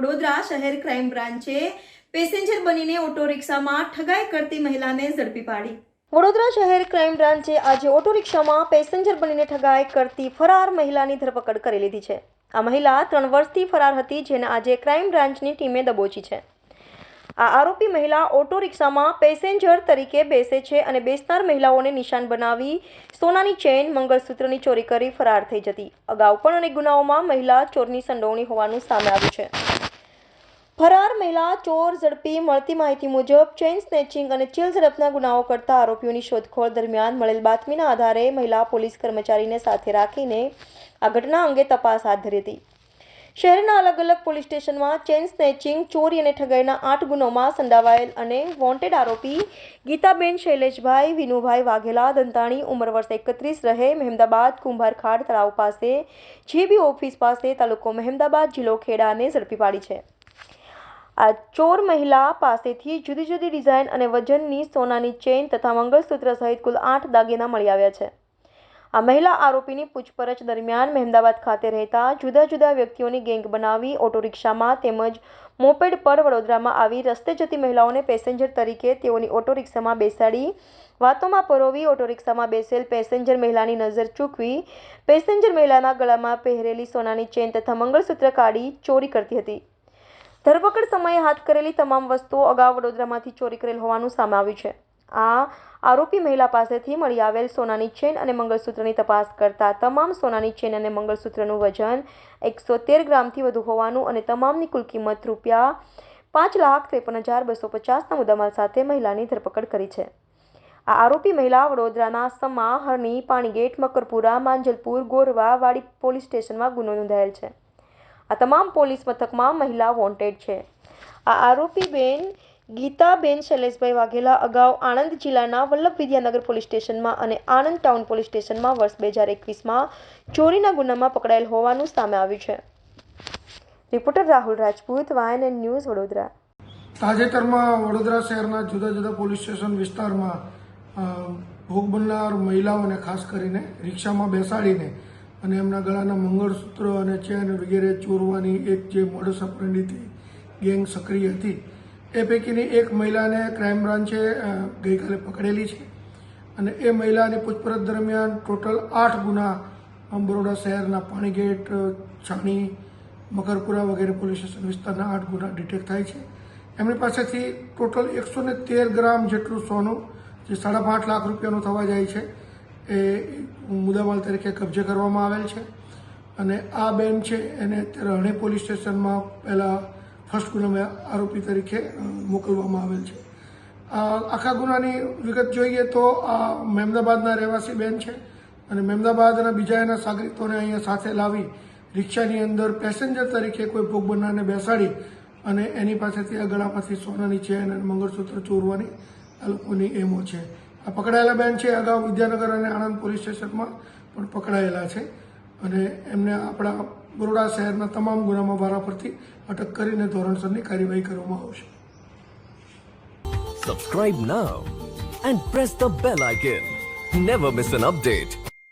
વડોદરા શહેર crime બ્રાન્ચે passenger બનીને auto રિક્ષામાં ઠગાઈ કરતી મહિલાને ઝડપી પાડી. વડોદરા શહેર ક્રાઇમ બ્રાન્ચે આજે ઓટો રિક્ષામાં પેસેન્જર બનીને ઠગાઈ કરતી ફરાર મહિલાની ધરપકડ કરી લીધી છે. આ મહિલા 3 વર્ષથી ફરાર હતી, જેને આજે ક્રાઇમ બ્રાન્ચની ટીમે દબોચી છે. આ આરોપી મહિલા ઓટો રિક્ષામાં પેસેન્જર તરીકે બેસે છે અને બેસનાર મહિલાઓને નિશાન બનાવી સોનાની ચેન, મંગળસૂત્રની ચોરી કરી ફરાર થઈ જતી. અગાઉ પણ અનેક ગુનાઓમાં મહિલા ચોરની સંડોવણી હોવાનું સામે આવ્યું છે. ફરાર મહિલા ચોર ઝડપી મળતી માહિતી મુજબ ચેઇન સ્નેચિંગ અને ચીલ ઝડપના ગુનાઓ કરતા આરોપીઓની શોધખોળ દરમિયાન મળેલ બાતમીના આધારે મહિલા પોલીસ કર્મચારીને સાથે રાખીને આ ઘટના અંગે તપાસ હાથ ધરી હતી. શહેરના અલગ અલગ પોલીસ સ્ટેશનમાં ચેઇન સ્નેચિંગ, ચોરી અને ઠગાઈના 8 ગુનાઓમાં સંડોવાયેલ અને વોન્ટેડ આરોપી ગીતાબેન શૈલેષભાઈ વિનુભાઈ વાઘેલા દંતાણી, ઉંમર વર્ષ 31, રહે મહેમદાબાદ, કુંભારખાડ તળાવ પાસે, જીબી ઓફિસ પાસે, તાલુકો મહેમદાબાદ, જિલ્લો ખેડાને ઝડપી પાડી છે. આ ચોર મહિલા પાસેથી જુદી જુદી ડિઝાઇન અને વજનની સોનાની ચેઇન તથા મંગળસૂત્ર સહિત કુલ 8 દાગીના મળી આવ્યા છે. આ મહિલા આરોપીની પૂછપરછ દરમિયાન મહેમદાબાદ ખાતે રહેતા જુદા જુદા વ્યક્તિઓની ગેંગ બનાવી ઓટો રિક્ષામાં તેમજ મોપેડ પર વડોદરામાં આવી રસ્તે જતી મહિલાઓને પેસેન્જર તરીકે તેઓની ઓટો રિક્ષામાં બેસાડી વાતોમાં પરોવી ઓટો રિક્ષામાં બેસેલ પેસેન્જર મહિલાની નજર ચૂકવી પેસેન્જર મહિલાના ગળામાં પહેરેલી સોનાની ચેન તથા મંગળસૂત્ર કાઢી ચોરી કરતી હતી. ધરપકડ સમયે હાથ કરેલી તમામ વસ્તુઓ અગાઉ વડોદરામાંથી ચોરી કરેલ હોવાનું સામે આવ્યું છે. આ આરોપી મહિલા પાસેથી મળી આવેલ સોનાની ચેન અને મંગળસૂત્રની તપાસ કરતા તમામ સોનાની ચેન અને મંગળસૂત્રનું વજન 113 ગ્રામથી વધુ હોવાનું અને તમામની કુલ કિંમત ₹5,53,250ના મુદ્દામાલ સાથે મહિલાની ધરપકડ કરી છે. આ આરોપી મહિલા વડોદરાના સમા, હરણી, પાણીગેટ, મકરપુરા, માંજલપુર, ગોરવા, વાડી પોલીસ સ્ટેશનમાં ગુનો નોંધાયેલ છે. આ તમામ પોલીસ મથકમાં મહિલા વોન્ટેડ છે. આ આરોપી બેન ગીતાબેન શૈલેષભાઈ વાઘેલા અગાઉ આણંદ જિલ્લાના વલ્લભ વિદ્યાનગર પોલીસ સ્ટેશનમાં અને આણંદ ટાઉન પોલીસ સ્ટેશનમાં વર્ષ 2021માં ચોરીના ગુનામાં પકડાયેલ હોવાનું સામે આવ્યું છે. Reporter Rahul Rajput, YNN news, Vadodara. તાજેતરમાં વડોદરા શહેરના જુદા જુદા પોલીસ સ્ટેશન વિસ્તારમાં ભોગ બનનાર મહિલાઓને ખાસ કરીને રિક્ષામાં બેસાડીને અને એમના ગળાના મંગળસૂત્ર અને ચેન વગેરે ચોરવાની એક જે મોડસ ઓપરેન્ડીથી ગેંગ સક્રિય હતી, એ પૈકીની એક મહિલાને ક્રાઇમ બ્રાન્ચે ગઈકાલે પકડેલી છે અને એ મહિલાની પૂછપરછ દરમિયાન ટોટલ 8 ગુના બરોડા શહેરના પાણીગેટ, છાણી, મકરપુરા વગેરે પોલીસ સ્ટેશન વિસ્તારના 8 ગુના ડિટેક્ટ થાય છે. એમની પાસેથી ટોટલ 113 ગ્રામ જેટલું સોનું, જે 5.5 લાખ રૂપિયાનું થવા જાય છે, એ મુદ્દામાલ તરીકે કબજે કરવામાં આવેલ છે. અને આ બેન છે એને અત્યારે હરણી પોલીસ સ્ટેશનમાં પહેલાં ફર્સ્ટ ગુનામાં આરોપી તરીકે મોકલવામાં આવેલ છે. આખા ગુનાની વિગત જોઈએ તો આ મહેમદાબાદના રહેવાસી બેન છે અને મહેમદાબાદના બીજા એના સાગરીતોને અહીંયા સાથે લાવી રિક્ષાની અંદર પેસેન્જર તરીકે કોઈ ભોગ બનનારને બેસાડી અને એની પાસેથી આ ગળામાંથી સોનાની ચેન અને મંગળસૂત્ર ચોરવાની આ લોકોની એમો છે. આ પકડાયેલા બેન છે અગાઉ વિદ્યાનગર અને આણંદ પોલીસ સ્ટેશનમાં પણ પકડાયેલા છે અને એમને આપણા બરોડા શહેરના તમામ ગુનામાં વારાફરતી અટક કરીને ધોરણસરની કાર્યવાહી કરવામાં આવશે. Subscribe now and press the bell icon. Never miss an update.